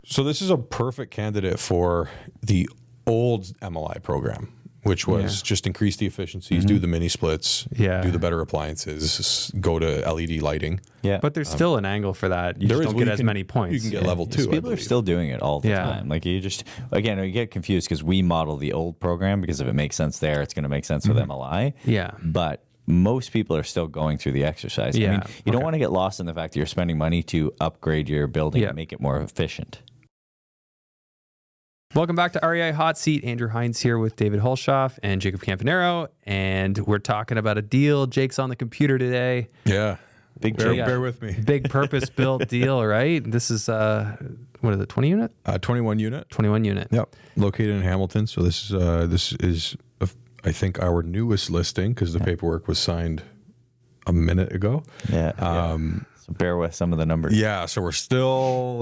So this is a perfect candidate for the old MLI program, which was just increase the efficiencies, do the mini splits, do the better appliances, go to LED lighting. Yeah. But there's still an angle for that. You just don't get as many points. You can get level 2. People are still doing it all the time. Like you just, again, you get confused because we model the old program because if it makes sense there, it's going to make sense with MLI. Yeah. But most people are still going through the exercise. Yeah. I mean, you don't want to get lost in the fact that you're spending money to upgrade your building and make it more efficient. Welcome back to REI Hot Seat. Andrew Hines here with David Hulshof and Jacob Campagnaro, and we're talking about a deal. Jake's on the computer today. Yeah. Bear with me. Big purpose-built deal, right? This is, what is it, 20 unit? 21 unit. 21 unit. Yep. Located in Hamilton. So this is I think, our newest listing because the paperwork was signed a minute ago. Yeah. So bear with some of the numbers. Yeah. So we're still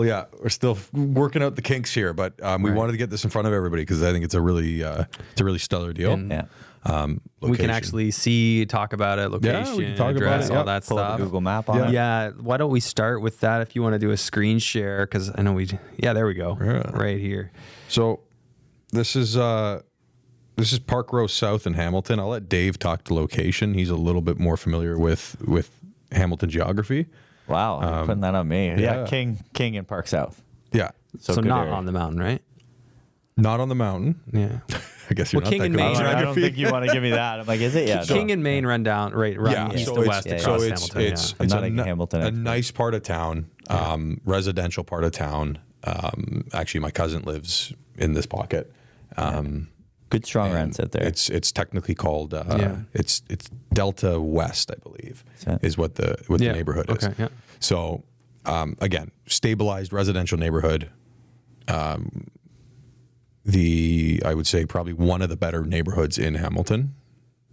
working out the kinks here, but we wanted to get this in front of everybody because I think it's a really stellar deal. And, we can actually talk about it, location, we can talk address, about it, all that Pull stuff. up a Google map on it. Yeah. Why don't we start with that if you want to do a screen share? Because I know there we go. Yeah. Right here. So this is Park Row South in Hamilton. I'll let Dave talk to location. He's a little bit more familiar with Hamilton geography. Wow. You're putting that on me. Yeah. King in Park South. Yeah. So good not area. on the mountain, right? Not on the mountain. Yeah. I guess you're not King that and good Main, at right? I don't geography. think you want to give me that. I'm like, is it? Yeah. King and Main run east so to it's, west across so Hamilton. it's I'm not a, a Hamilton a expert. nice part of town, residential part of town. Actually, my cousin lives in this pocket. Good strong rents out there. It's technically called it's Delta West, I believe, is what the neighborhood is. Okay, yeah. So again, stabilized residential neighborhood. I would say probably one of the better neighborhoods in Hamilton.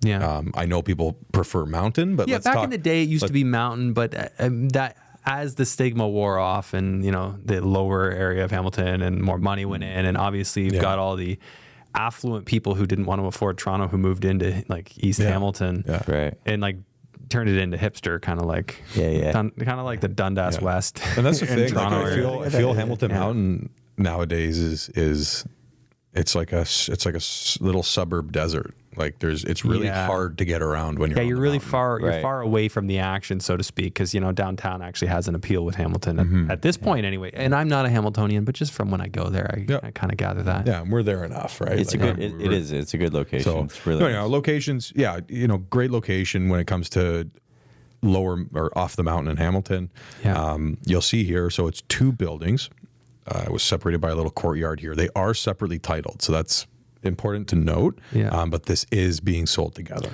Yeah. I know people prefer mountain, but back in the day it used to be mountain, but that as the stigma wore off and the lower area of Hamilton and more money went in, and obviously you've got all the affluent people who didn't want to afford Toronto who moved into like East Hamilton, Right. and like turned it into hipster, kind of like kind of like the Dundas West. And that's the in thing. Like, Toronto I feel Hamilton Mountain nowadays is like a little suburb desert. Like it's really hard to get around when you're on you're the really mountain. far you're far away from the action, so to speak, because downtown actually has an appeal with Hamilton at this point anyway. And I'm not a Hamiltonian, but just from when I go there, I kind of gather that. Yeah, and we're there enough, right? It's like, it's a good location. So It's really nice. locations, great location when it comes to lower or off the mountain in Hamilton. Yeah. You'll see here, so it's 2 buildings. It was separated by a little courtyard here. They are separately titled, so that's important to note. Yeah. But this is being sold together.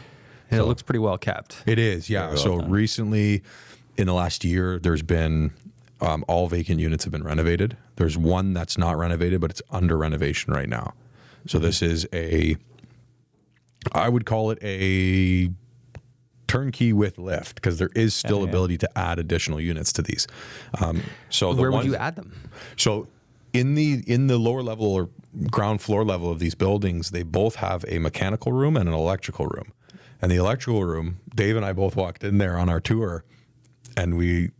And it looks pretty well kept. It is, yeah. Very well So done. recently, in the last year, there's been all vacant units have been renovated. There's one that's not renovated, but it's under renovation right now. So this is I would call it a turnkey with lift because there is still ability to add additional units to these. So Where would you add them? So in the lower level or ground floor level of these buildings, they both have a mechanical room and an electrical room. And the electrical room, Dave and I both walked in there on our tour, and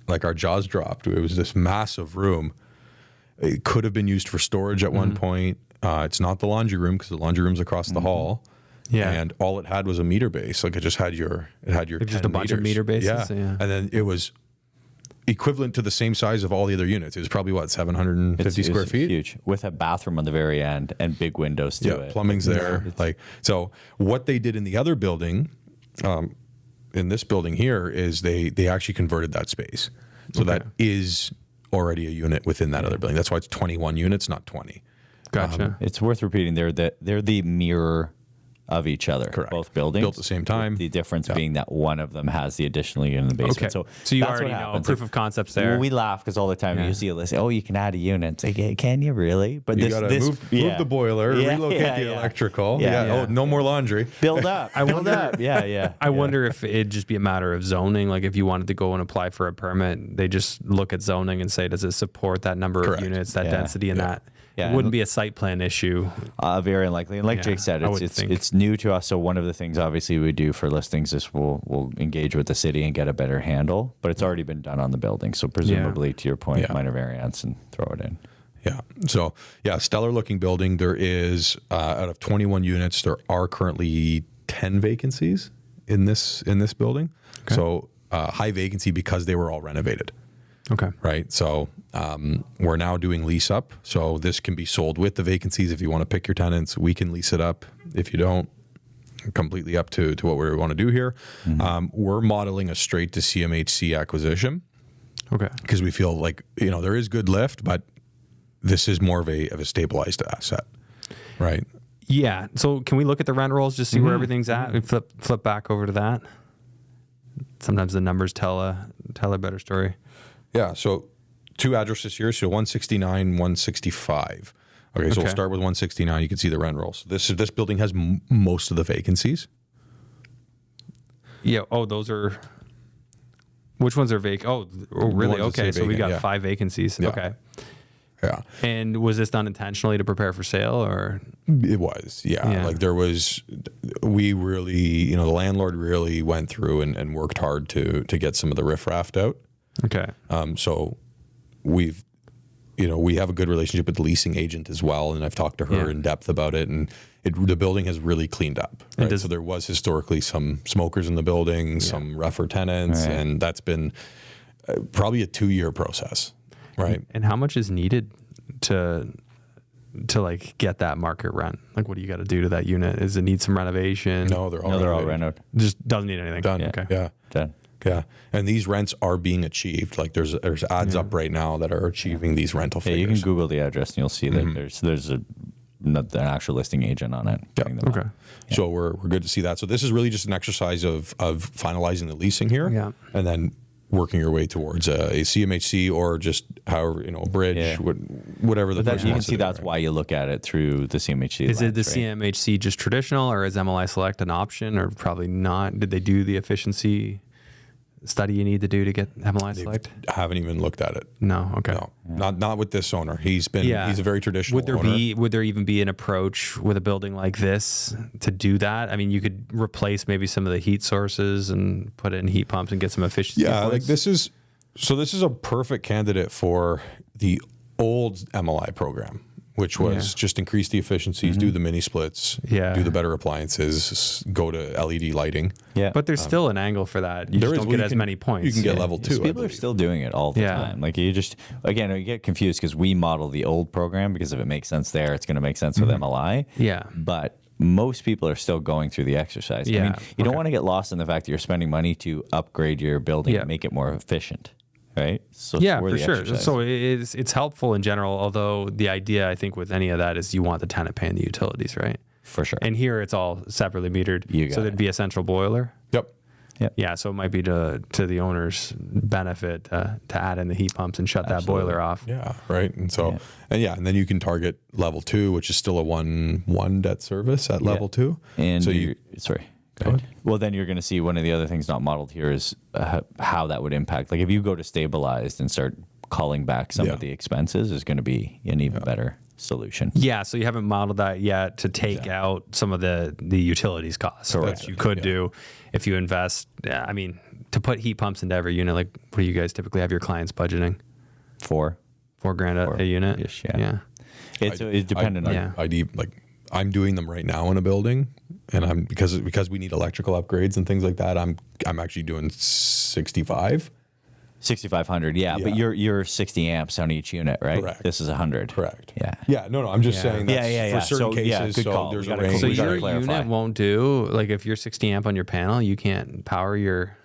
our jaws dropped. It was this massive room. It could have been used for storage at one point. It's not the laundry room because the laundry room's across the hall. Yeah. And all it had was a meter base. Like it just had your Just 10 a bunch of meters. meter bases. Yeah. And then it was equivalent to the same size of all the other units. It was probably 750 square feet. Huge, with a bathroom on the very end and big windows to it. Plumbing's there. So what they did in the other building, in this building here, is they actually converted that space. So that is already a unit within that other building. That's why it's 21 units, not 20. Gotcha. It's worth repeating. They're the mirror of each other. Correct. Both buildings Built at the same time. The difference being that one of them has the additional unit in the basement. Okay. So you that's already what know happens. proof of concepts there. Well, we laugh because all the time you see a list. Oh, you can add a unit. It's like, can you really? But You got to move the boiler, relocate the electrical. Oh, no more laundry. Build up. Build up. Yeah. I wonder if it'd just be a matter of zoning. Like if you wanted to go and apply for a permit, they just look at zoning and say, does it support that number Correct. of units, that density, and that? Yeah. It wouldn't be a site plan issue. Very unlikely. And like Jake said, it's new to us. So one of the things obviously we do for listings is we'll engage with the city and get a better handle. But it's already been done on the building. So presumably, to your point, minor variance and throw it in. So yeah, stellar looking building. There is out of 21 units, there are currently 10 vacancies in this building. Okay. So high vacancy because they were all renovated. Okay. Right. So we're now doing lease up. So this can be sold with the vacancies. If you want to pick your tenants, we can lease it up. If you don't, completely up to what we want to do here. We're modeling a straight to CMHC acquisition. Okay. Because we feel like, there is good lift, but this is more of a stabilized asset. Right. Yeah. So can we look at the rent rolls, just see where everything's at? We flip back over to that. Sometimes the numbers tell a better story. Yeah. So 2 addresses here. So 169, 165. Okay. So we'll start with 169. You can see the rent rolls. This building has most of the vacancies. Yeah. Oh, those are. Which ones are vacant? Oh, really? Okay. So we got 5 vacancies. Yeah. Okay. Yeah. And was this done intentionally to prepare for sale, or? It was, yeah. Like we really, the landlord really went through and worked hard to get some of the riffraff out. Okay. So we have a good relationship with the leasing agent as well, and I've talked to her in depth about it, and the building has really cleaned up. Right? So there was historically some smokers in the building, some rougher tenants, and that's been probably a 2-year process. Right. And how much is needed to like get that market rent? Like, what do you got to do to that unit? Does it need some renovation? No, they're all renovated. Just doesn't need anything. Done. Yeah. Okay. Yeah. Done. Yeah. And these rents are being achieved. Like there's ads up right now that are achieving these rental figures. You can Google the address and you'll see that there's an actual listing agent on it. Okay. Yeah. So we're good to see that. So this is really just an exercise of finalizing the leasing here. Yeah. And then working your way towards a CMHC or just however, a bridge, whatever the person you can wants see to do, that's why you look at it through the CMHC. Is it the CMHC just traditional, or is MLI Select an option, or probably not? Did they do the efficiency study you need to do to get MLI Select? I haven't even looked at it. No. Okay. No, not with this owner. He's a very traditional owner. Would there even be an approach with a building like this to do that? I mean, you could replace maybe some of the heat sources and put in heat pumps and get some efficiency. Yeah, like this is a perfect candidate for the old MLI program, which was just increase the efficiencies, do the mini splits, do the better appliances, go to LED lighting. Yeah. But there's still an angle for that. You just don't get as many points. You can get level 2. People are still doing it all the time. Like you get confused because we model the old program because if it makes sense there, it's going to make sense with MLI. Yeah. But most people are still going through the exercise. Yeah. I mean, you don't want to get lost in the fact that you're spending money to upgrade your building and make it more efficient. Right. So for sure. Exercise. So it's helpful in general. Although the idea, I think, with any of that is you want the tenant paying the utilities, right? For sure. And here it's all separately metered. So there'd be a central boiler. Yep. Yeah. So it might be to the owner's benefit to add in the heat pumps and shut that boiler off. Yeah. Right. And so and then you can target level 2, which is still a one debt service at level 2. And so Go ahead. Well, then you're going to see one of the other things not modeled here is how that would impact. Like if you go to stabilized and start calling back some of the expenses, is going to be an even better solution. Yeah, so you haven't modeled that yet to take out some of the utilities costs, which you could do if you invest. I mean, to put heat pumps into every unit, like what do you guys typically have your clients budgeting? $4,000 a unit. Yeah. It's dependent on. I'm doing them right now in a building, and I'm because we need electrical upgrades and things like that. I'm actually doing 6,500. But you're 60 amps on each unit, right? Correct. This is 100. Correct. Yeah. Yeah. No. I'm just saying that for certain cases. Good call. There's a range. So your unit won't do, like if you're 60 amp on your panel, you can't power your.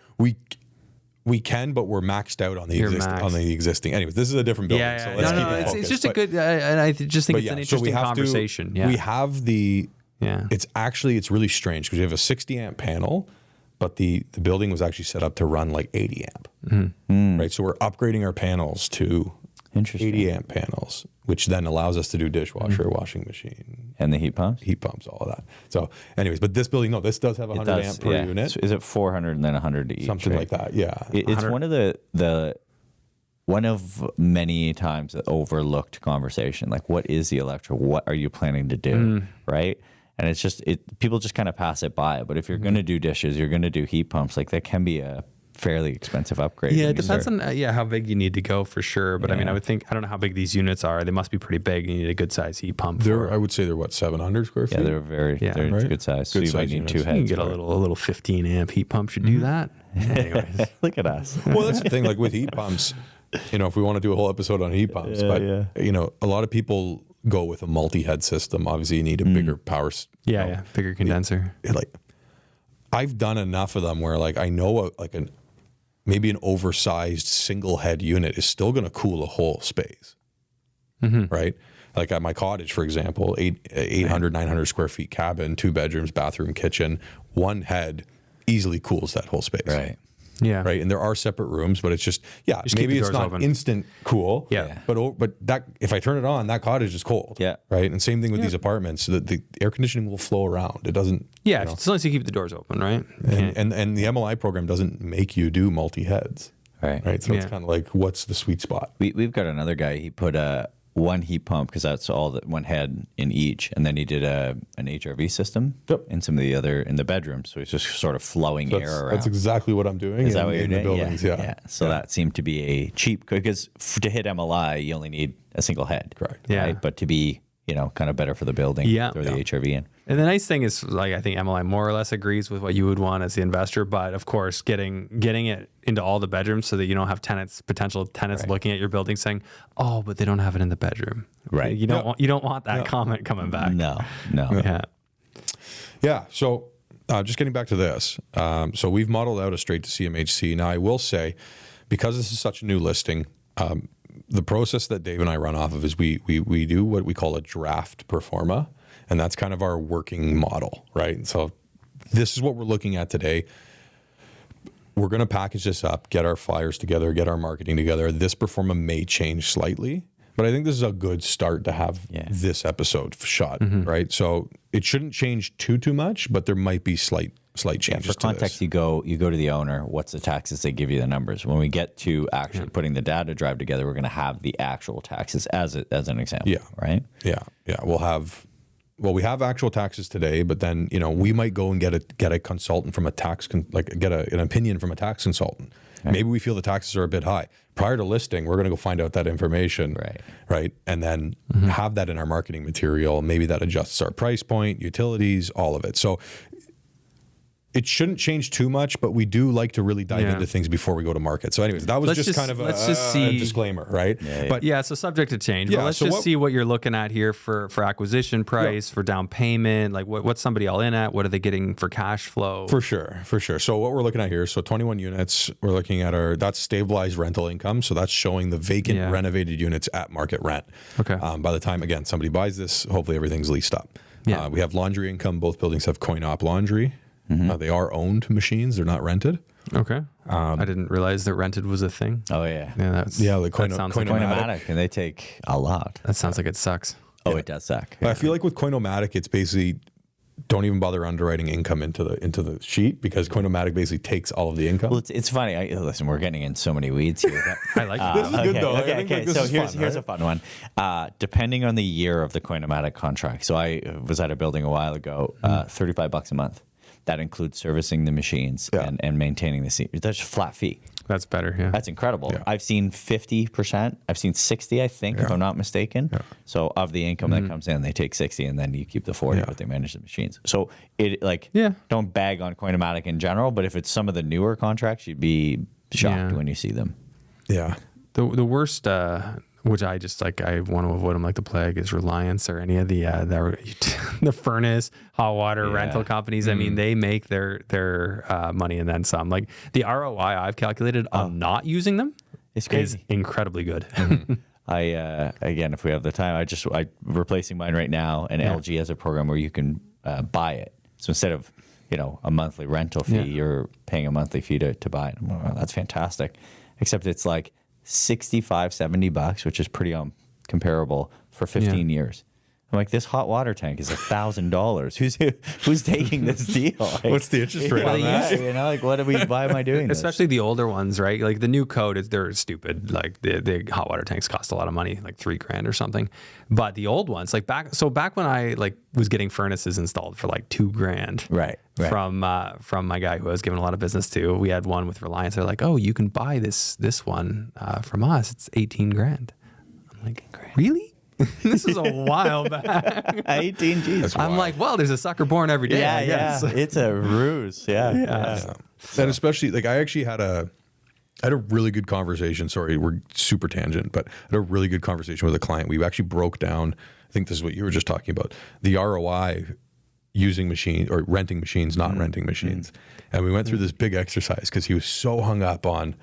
We can, but we're maxed out on the existing. Anyways, this is a different building, so let's keep it focused. It's just a good, and I just think it's an interesting conversation. We have the. It's really strange because we have a 60 amp panel, but the building was actually set up to run like 80 amp. Right, so we're upgrading our panels to 80 amp panels, which then allows us to do dishwasher, washing machine, and the heat pumps, all of that. So, anyways, but this building, this does have 100 amp per unit. So is it 400 and then 100 to each? Something like that. Yeah, it's one of the one of many times the overlooked conversation. Like, what is the electrical? What are you planning to do? Right. And it's just people just kind of pass it by. But if you're going to do dishes, you're going to do heat pumps. Like that can be a fairly expensive upgrade. Yeah, when it you depends start. on how big you need to go for sure. But I mean, Yeah. I would think, I don't know how big these units are. They must be pretty big. You need a good size heat pump. I would say they're what, 700 square feet? Yeah, they're very they're Right? good size. So Good you might size need units. two You can heads. get a for it. little 15 amp heat pump should do that. Anyways. Look at us. Well, that's the thing. Like with heat pumps, if we want to do a whole episode on heat pumps, but a lot of people go with a multi-head system. Obviously, you need a bigger power. Yeah, bigger condenser. Like I've done enough of them where like I know maybe an oversized single head unit is still going to cool a whole space, right? Like at my cottage, for example, 800, 900 square feet cabin, 2 bedrooms, bathroom, kitchen, one head easily cools that whole space. Right. Yeah. Right. And there are separate rooms, but it's just keep maybe the it's doors not open. instant cool. Yeah. But that if I turn it on, that cottage is cold. Yeah. Right. And same thing with these apartments. So that the air conditioning will flow around. It doesn't. Yeah, as long as you keep the doors open, right? And the MLI program doesn't make you do multi heads. Right. Right. So it's Yeah. kind of like, what's the sweet spot? We've got another guy. He put one heat pump because that's all that one head in each, and then he did an HRV system in some of the other in the bedrooms. So it's just sort of flowing air around. That's exactly what I'm doing. Is that what you're in doing? the buildings? Yeah. So that seemed to be a cheap because to hit MLI, you only need a single head. Correct. Yeah. Right? But to be kind of better for the building, throw the HRV in. And the nice thing is, like, I think MLI more or less agrees with what you would want as the investor, but of course, getting it into all the bedrooms so that you don't have potential tenants looking at your building saying, "Oh, but they don't have it in the bedroom." Right. You don't want that comment coming back. No. Yeah. Yeah. So just getting back to this. So we've modeled out a straight to CMHC. Now I will say, because this is such a new listing, the process that Dave and I run off of is we do what we call a draft pro forma, and that's kind of our working model, right? So this is what we're looking at today. We're going to package this up, get our flyers together, get our marketing together. This pro forma may change slightly, but I think this is a good start to have this episode shot, right? So it shouldn't change too much, but there might be slight changes. For context, you go to the owner. What's the taxes? They give you the numbers. When we get to actually putting the data drive together, we're going to have the actual taxes as an example. Yeah. Right. Yeah. We have actual taxes today, but then we might go and get a consultant from an opinion from a tax consultant. Right. Maybe we feel the taxes are a bit high. Prior to listing, we're going to go find out that information, right, and then have that in our marketing material. Maybe that adjusts our price point, utilities, all of it. So it shouldn't change too much, but we do like to really dive into things before we go to market. So anyways, that was just kind of a disclaimer, right? But so subject to change. But let's see what you're looking at here for acquisition price, for down payment. Like what's somebody all in at? What are they getting for cash flow? For sure. So what we're looking at here, 21 units, we're looking at that's stabilized rental income. So that's showing the vacant renovated units at market rent. Okay. By the time, again, somebody buys this, hopefully everything's leased up. Yeah. We have laundry income. Both buildings have coin-op laundry. They are owned machines. They're not rented. Okay. I didn't realize that rented was a thing. Oh yeah. That sounds like Coinomatic, and they take a lot. That sounds like it sucks. Oh, it does suck. I feel like with Coinomatic, it's basically don't even bother underwriting income into the sheet because Coinomatic basically takes all of the income. Well, it's funny. Listen, we're getting in so many weeds here. I like it. This is good though. Okay. So here's a fun one. Depending on the year of the Coinomatic contract. So I was at a building a while ago. $35 a month. That includes servicing the machines and maintaining the seat. That's a flat fee. That's better. Yeah. That's incredible. Yeah. I've seen 50%. I've seen 60, I think, if I'm not mistaken. Yeah. So of the income that comes in, they take 60 and then you keep the 40, but they manage the machines. So don't bag on Coinomatic in general, but if it's some of the newer contracts, you'd be shocked when you see them. Yeah. The worst, which I just I want to avoid them like the plague, is Reliance or any of the furnace, hot water rental companies. I mean, they make their money and then some. Like the ROI I've calculated on not using them is crazy, incredibly good. Again, if we have the time, I'm replacing mine right now, and LG has a program where you can buy it. So instead of a monthly rental fee, you're paying a monthly fee to buy it. Well, that's fantastic, except it's like $65-$70, which is pretty comparable for 15 years. I'm like, this hot water tank is $1,000. Who's taking this deal? Like, What's the interest rate on that? You know, like why am I doing this? Especially the older ones, right? Like the new code they're stupid. Like the hot water tanks cost a lot of money, like $3,000 or something. But the old ones, like back when I like was getting furnaces installed for like $2,000, right. From my guy who I was giving a lot of business to. We had one with Reliance. They're like, oh, you can buy this one from us. It's $18,000. I'm like, really? This is a while back. 18 G's. I'm like, well, there's a sucker born every day. I guess. It's a ruse. Yeah. And especially like I actually had a really good conversation. Sorry, we're super tangent, but I had a really good conversation with a client. We actually broke down, I think this is what you were just talking about, the ROI using machine or renting machines, not renting machines. And we went through this big exercise because he was so hung up on,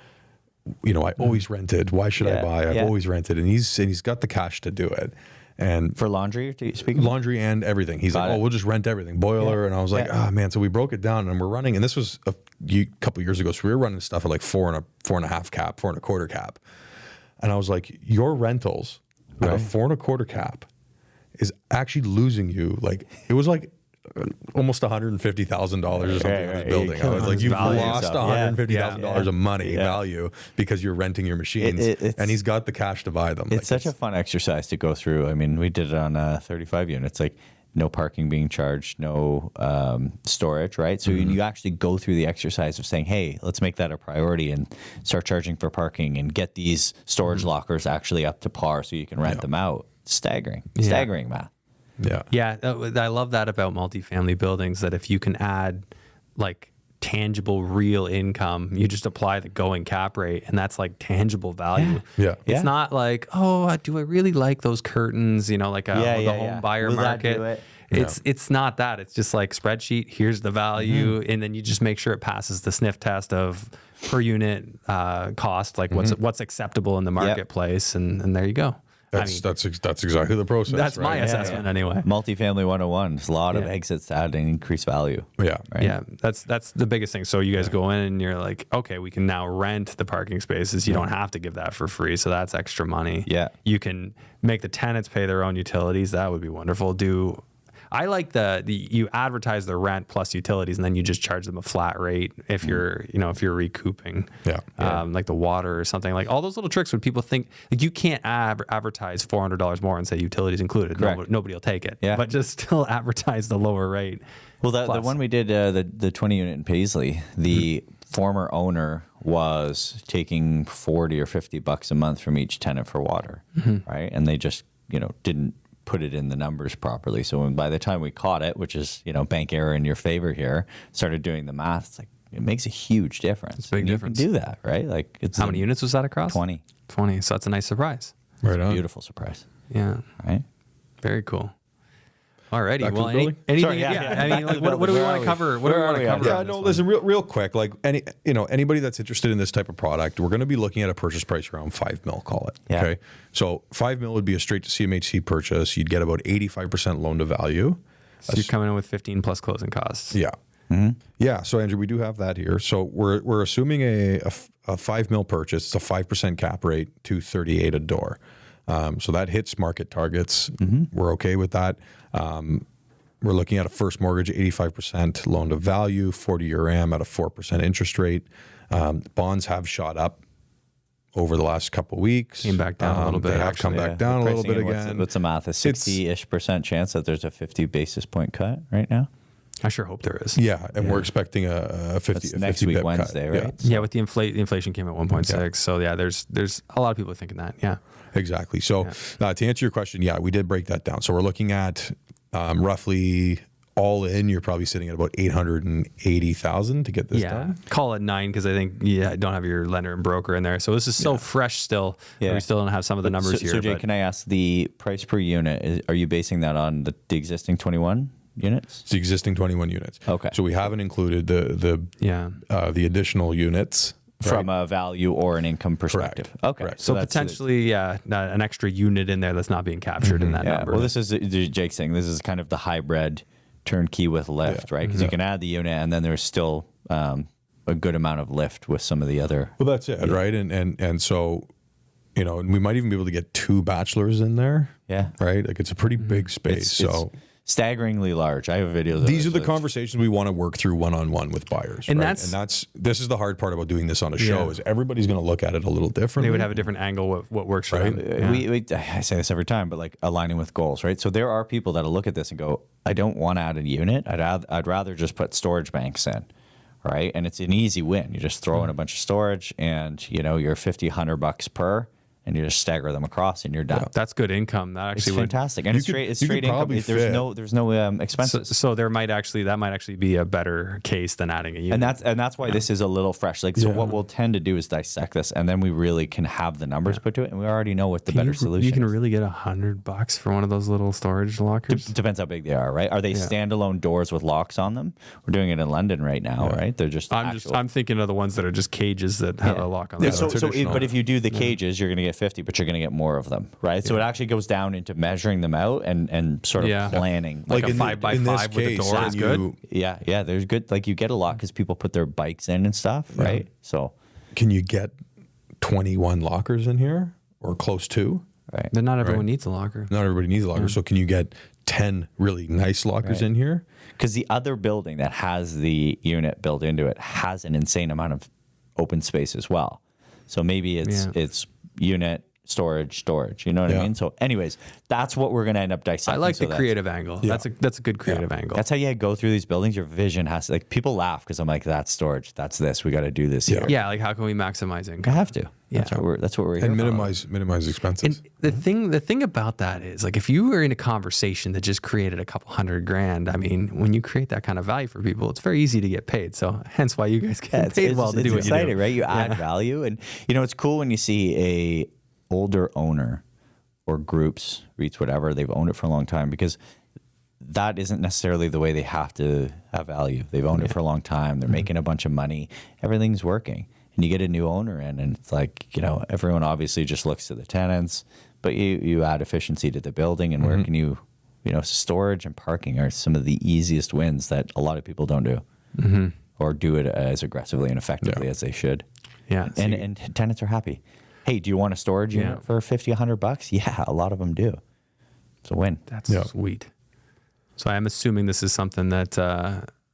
I always rented. Why should I buy? I've always rented. And he's got the cash to do it. And for laundry, speaking laundry and everything. He's like, we'll just rent everything, boiler. And I was like, man. So we broke it down and we're running. And this was a couple years ago. So we were running stuff at like 4.5 cap, 4.25 cap. And I was like, your rentals at a 4.25 cap is actually losing you. Like it was like almost $150,000 or something on this building. I was like, you've lost $150,000 of money value because you're renting your machines, and he's got the cash to buy them. It's such a fun exercise to go through. I mean, we did it on 35 units, like no parking being charged, no storage, right? So you actually go through the exercise of saying, hey, let's make that a priority and start charging for parking and get these storage lockers actually up to par so you can rent them out. Staggering math. Yeah. I love that about multifamily buildings, that if you can add like tangible real income, you just apply the going cap rate and that's like tangible value. It's not like, oh, do I really like those curtains, like the home buyer market. It's not that. It's just like spreadsheet, here's the value, and then you just make sure it passes the sniff test of per unit cost, like what's acceptable in the marketplace, and there you go. That's exactly the process. That's my assessment anyway. Multifamily 101. There's a lot of exits to add and increase value. Yeah. Right? Yeah. That's the biggest thing. So you guys go in and you're like, okay, we can now rent the parking spaces. You don't have to give that for free. So that's extra money. Yeah. You can make the tenants pay their own utilities. That would be wonderful. I like you advertise the rent plus utilities, and then you just charge them a flat rate if you're recouping, like the water or something. Like all those little tricks when people think like you can't advertise $400 more and say utilities included. Nobody will take it. Yeah. But just still advertise the lower rate. Well, the one we did, the 20 unit in Paisley, the former owner was taking $40 or $50 a month from each tenant for water, right? And they just didn't put it in the numbers properly. So by the time we caught it, which is, bank error in your favor here, started doing the math, it's like, it makes a huge difference. It's a big difference. You can do that, right? Like how many units was that across? 20. 20. So that's a nice surprise. Right on. Beautiful surprise. Yeah. Right. Very cool. Alrighty. Back Well, to the building? anything? Sorry, I mean, like, what do we want to cover? What do we want to cover? Yeah, no, listen, real quick. Like anybody that's interested in this type of product, we're going to be looking at a purchase price around $5 million, call it. Yeah. Okay. So $5 million would be a straight to CMHC purchase. You'd get about 85% loan to value. So you're coming in with 15 plus closing costs. Yeah. Yeah. So Andrew, we do have that here. So we're assuming a $5 million purchase. It's a 5% cap rate, $238 a door. So that hits market targets. We're okay with that. We're looking at a first mortgage, 85% loan to value, 40-year AM at a 4% interest rate. Bonds have shot up over the last couple of weeks. Came back down a little bit. They have come back down a little bit again. What's the math? A 60-ish% chance that there's a 50 basis point cut right now? I sure hope there is. Yeah, and we're expecting a 50 That's next week, Wednesday, cut. right? Yeah, with the inflation came at 1.6. So yeah, there's a lot of people thinking that. Yeah. Exactly. So to answer your question, yeah, we did break that down. So we're looking at roughly all in, you're probably sitting at about $880,000 to get this done. Call it 9 because I think don't have your lender and broker in there. So this is so fresh still. Yeah. We still don't have some of the numbers here. So Jay, can I ask the price per unit? Are you basing that on the existing 21 units? It's the existing 21 units. Okay. So we haven't included the additional units. From a value or an income perspective. Correct. Okay. Correct. So potentially, an extra unit in there that's not being captured in that number. Well, this is Jake's saying. This is kind of the hybrid turnkey with lift, right? Because you can add the unit, and then there's still a good amount of lift with some of the other. Well, that's it, right? And so, and we might even be able to get 2 bachelors in there Yeah. Right. Like it's a pretty big space. It's staggeringly large. I have videos of these it, are the so conversations we want to work through one-on-one with buyers. And right? that's this is the hard part about doing this on a show is everybody's going to look at it a little differently. they would have a different angle what works for Right. them. I say this every time, but like aligning with goals, right? So there are people that'll look at this and go, I don't want to add a unit. I'd rather just put storage banks in, right? And it's an easy win. You just throw in a bunch of storage and, you're $50-$100 per, and you just stagger them across and you're done. That's good income. That It's actually would, fantastic. And it's straight income. probably There's no expenses. so there might actually be a better case than adding a unit. And that's why this is a little fresh. Like, so what we'll tend to do is dissect this, and then we really can have the numbers put to it, and we already know what the better solution You can is. really get $100 for one of those little storage lockers. Depends how big they are, right? Are they standalone doors with locks on them? We're doing it in London right now, right? They're just I'm thinking of the ones that are just cages that have a lock on them. But if you do the cages, you're going to get 50, but you're going to get more of them, right? So it actually goes down into measuring them out and sort of planning. Like a in 5x5 with a door is good. Yeah, there's good. Like you get a lot because people put their bikes in and stuff, right? So Can you get 21 lockers in here or close to? right. Then not everyone needs a locker. Not everybody needs a locker. So can you get 10 really nice lockers in here? Because the other building that has the unit built into it has an insane amount of open space as well. So maybe it's unit, storage. You know what I mean? So anyways, that's what we're going to end up dissecting. I like the creative angle. Yeah. That's a good creative angle. That's how you go through these buildings. Your vision has to, like, people laugh because I'm like, that's storage. That's this. We got to do this here. Yeah, like how can we maximize I income? have to. That's what we're here And for. minimize expenses. And the thing about that is, like, if you were in a conversation that just created a couple $100,000, I mean, when you create that kind of value for people, it's very easy to get paid. So hence why you guys get paid well to do what exciting, you do. right? You add value, and it's cool when you see a older owner or groups, REITs, whatever, they've owned it for a long time, because that isn't necessarily the way they have to have value. They've owned it for a long time. They're making a bunch of money. Everything's working. And you get a new owner in, and it's like, everyone obviously just looks to the tenants, but you add efficiency to the building, and where can you storage and parking are some of the easiest wins that a lot of people don't do or do it as aggressively and effectively as they should. Yeah. And tenants are happy. Hey, do you want a storage unit for $50-$100? Yeah, a lot of them do. It's a win. That's sweet. So I'm assuming this is something that,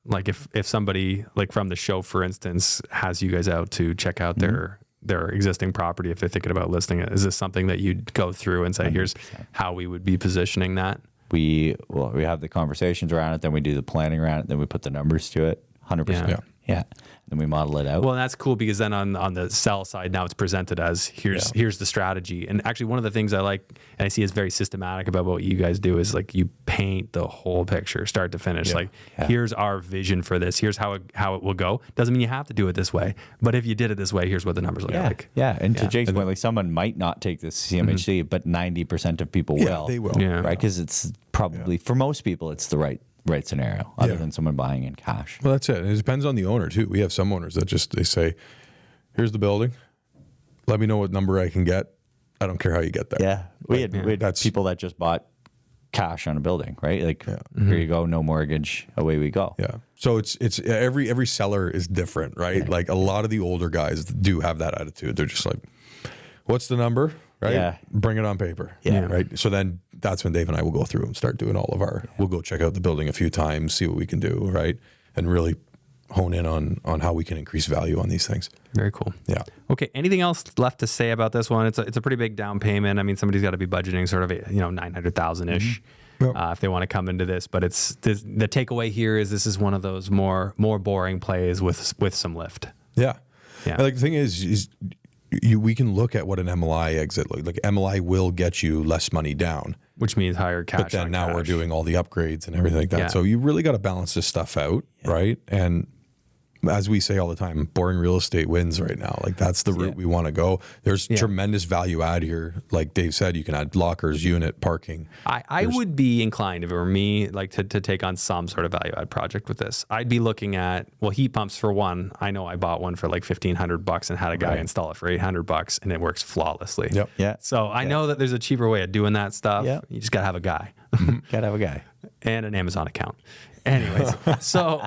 like if somebody like from the show, for instance, has you guys out to check out their existing property, if they're thinking about listing it, is this something that you'd go through and say, 100%. Here's how we would be positioning that? We have the conversations around it, then we do the planning around it, then we put the numbers to it. 100%. Yeah. Then we model it out. Well, that's cool because then on the sell side, now it's presented as here's the strategy. And actually one of the things I like and I see is very systematic about what you guys do is like you paint the whole picture start to finish. Here's our vision for this. Here's how it will go. Doesn't mean you have to do it this way, but if you did it this way, here's what the numbers look like. Yeah. And to Jake's point, like someone might not take this CMHC, but 90% of people will. They will. Yeah. Right? Because it's probably, for most people, it's the right scenario other than someone buying in cash. Well, that's it. And it depends on the owner too. We have some owners that they say, here's the building. Let me know what number I can get. I don't care how you get there. Yeah. We had people that just bought cash on a building, right? Like, here you go, no mortgage, away we go. Yeah. So it's every seller is different, right? Like a lot of the older guys do have that attitude. They're just like, what's the number? Right? Yeah. Bring it on paper. Yeah. Right. So then that's when Dave and I will go through and start doing all of we'll go check out the building a few times, see what we can do, right? And really hone in on how we can increase value on these things. Very cool. Yeah. Okay. Anything else left to say about this one? It's a pretty big down payment. I mean, somebody's got to be budgeting sort of $900,000 ish if they want to come into this. But the takeaway here is this is one of those more boring plays with some lift. Yeah. Yeah. And like the thing is we can look at what an MLI exit looks like. MLI will get you less money down, which means higher cash. But then now we're doing all the upgrades and everything like that. Yeah. So you really got to balance this stuff out, right? And as we say all the time, boring real estate wins right now. Like that's the route we want to go. There's tremendous value add here. Like Dave said, you can add lockers, unit, parking. I would be inclined, if it were me, like to take on some sort of value add project with this. I'd be looking at, heat pumps for one. I know I bought one for like $1,500 and had a guy install it for $800 and it works flawlessly. Yep. Yeah. So I know that there's a cheaper way of doing that stuff. Yep. You just got to have a guy. Gotta have a guy. And an Amazon account. Anyways, so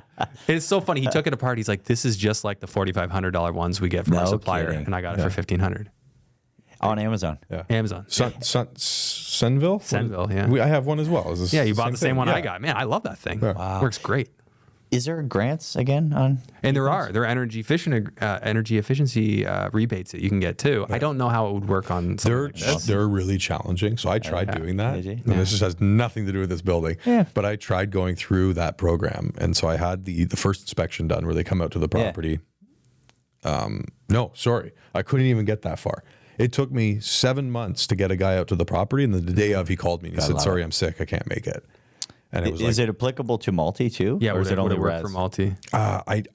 it's so funny. He took it apart. He's like, this is just like the $4,500 ones we get from our supplier. Kidding. And I got it for $1,500. On Amazon. Yeah. Amazon. Senville? Senville, yeah. I have one as well. Is this Yeah, you bought the same thing? one Yeah. I got. Man, I love that thing. Wow. Works great. Is there grants again on? And there are energy efficiency rebates that you can get too. I don't know how it would work on something like this. They're really challenging. So I tried doing that. Did you? And this just has nothing to do with this building. Yeah. But I tried going through that program. And so I had the first inspection done where they come out to the property. No, sorry. I couldn't even get that far. It took me 7 months to get a guy out to the property. And then the day of, he called me and he said, sorry, I'm sick. I can't make it. And it was Is it applicable to multi too? Yeah, or is it only work res? for multi?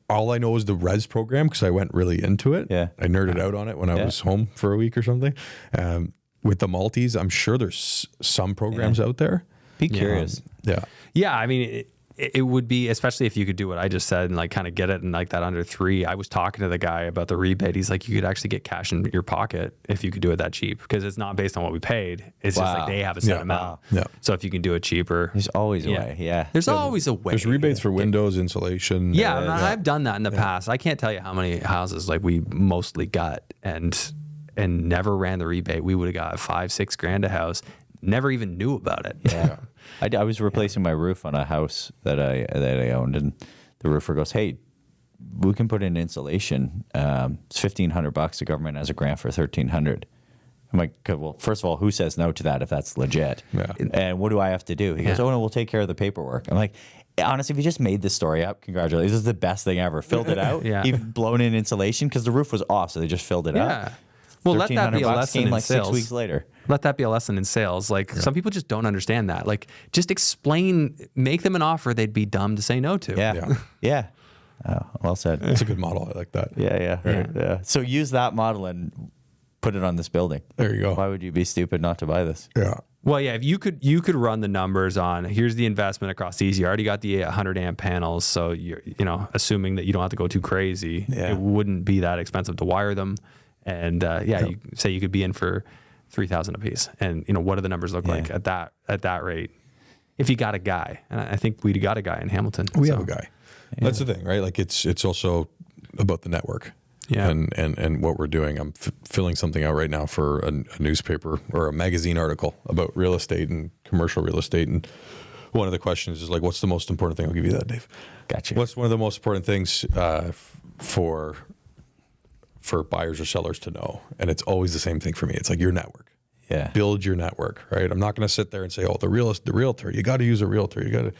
all I know is the res program because I went really into it. Yeah. I nerded out on it when I was home for a week or something. With the multis, I'm sure there's some programs out there. Be curious. Yeah. Yeah, I mean, it would be, especially if you could do what I just said and like kind of get it in like that under 3. I was talking to the guy about the rebate. He's like, you could actually get cash in your pocket if you could do it that cheap because it's not based on what we paid. It's just like they have a set amount. Yeah. So if you can do it cheaper, There's always a way. Yeah. there's always a way. There's rebates for windows, insulation. Yeah, and I've done that in the past. I can't tell you how many houses like we mostly got and never ran the rebate. We would have got $5-6 grand a house. Never even knew about it. Yeah. I was replacing my roof on a house that I owned, and the roofer goes, "Hey, we can put in insulation. It's $1,500. The government has a grant for $1,300." I'm like, well, first of all, who says no to that if that's legit? Yeah. And what do I have to do? He goes, "Oh no, we'll take care of the paperwork." I'm like, honestly, if you just made this story up, congratulations. This is the best thing ever. Filled it out. Yeah. You've blown in insulation because the roof was off, so they just filled it up. Well, let that be a $1,300 lesson came in like sales. 6 weeks later. Let that be a lesson in sales. Like some people just don't understand that. Like just explain, make them an offer they'd be dumb to say no to. Yeah. Yeah. Oh, well said. It's a good model. I like that. Yeah. So use that model and put it on this building. There you go. Why would you be stupid not to buy this? Yeah. Well, yeah, if you could run the numbers on here's the investment across these. You already got the 100 amp panels, so you're assuming that you don't have to go too crazy. Yeah. It wouldn't be that expensive to wire them, and you say you could be in for $3,000 a piece. And what do the numbers look like at that rate? If you got a guy, and I think we got a guy in Hamilton. We have a guy. Yeah. That's the thing, right? Like it's also about the network. Yeah. And what we're doing. I'm filling something out right now for a newspaper or a magazine article about real estate and commercial real estate. And one of the questions is like, what's the most important thing? I'll give you that, Dave. Gotcha. What's one of the most important things for buyers or sellers to know? And it's always the same thing for me. It's like your network. Yeah. Build your network, right? I'm not going to sit there and say, oh, the realtor, you got to use a realtor. You got to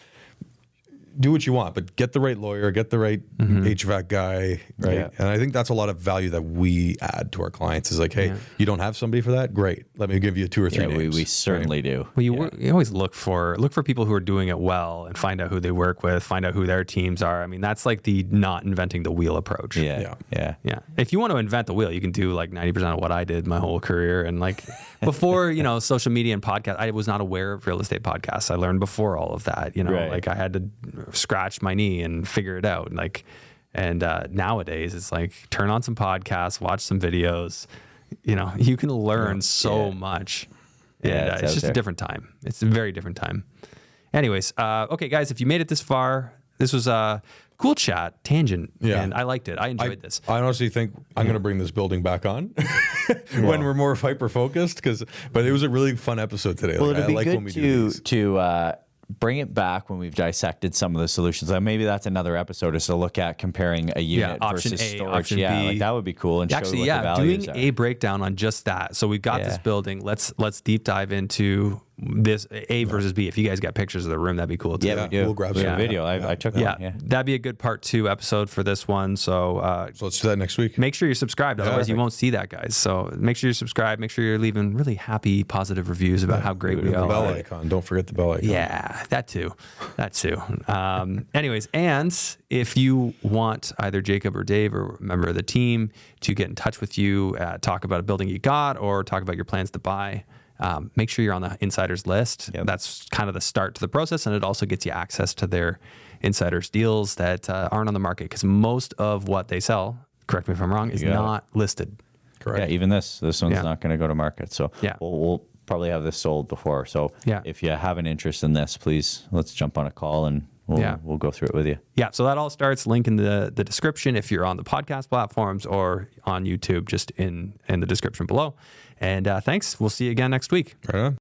do what you want, but get the right lawyer, get the right HVAC guy, right? Yeah. And I think that's a lot of value that we add to our clients is like, hey, you don't have somebody for that? Great. Let me give you 2 or 3 names. We certainly do. Well, you always look for people who are doing it well and find out who they work with, find out who their teams are. I mean, that's like the not inventing the wheel approach. Yeah. If you want to invent the wheel, you can do like 90% of what I did my whole career. And like before, social media and podcast, I was not aware of real estate podcasts. I learned before all of that, Right. like I had to scratch my knee and figure it out. And nowadays it's like turn on some podcasts, watch some videos, you can learn so much. Yeah, And it's just a different time. It's a very different time. Anyways, okay, guys, if you made it this far, this was a cool chat, tangent, and I liked it. I enjoyed this. I honestly think I'm going to bring this building back on when we're more hyper focused. But it was a really fun episode today. Well, like, it'd be I like good when we do these. to bring it back when we've dissected some of the solutions. Maybe that's another episode is to look at comparing a unit option versus A, storage. option Yeah, B. like that would be cool. And Actually, show what the values doing are. a breakdown on just that. So we've got this building. Let's deep dive into this A versus B. If you guys got pictures of the room, that'd be cool too. Yeah, we do. We'll grab We have some. a video. I took Yeah, one. Yeah. that'd be a good part 2 episode for this one. So So let's do that next week. make sure you're subscribed. Otherwise, you perfect. won't see that, guys. So make sure you're subscribed. Make sure you're leaving really happy, positive reviews about how great we The are. bell icon. Don't forget the bell icon. Yeah, that too. Anyways, and if you want either Jacob or Dave or a member of the team to get in touch with you, talk about a building you got or talk about your plans to buy, make sure you're on the insiders list. Yep. That's kind of the start to the process, and it also gets you access to their insiders deals that aren't on the market because most of what they sell, correct me if I'm wrong, is not listed. Correct. Yeah, even this one's not going to go to market. So Yeah. we'll probably have this sold before. So Yeah. if you have an interest in this, please let's jump on a call and we'll go through it with you. Yeah, so that all starts, link in the description if you're on the podcast platforms, or on YouTube, just in the description below. And thanks. We'll see you again next week. Right on.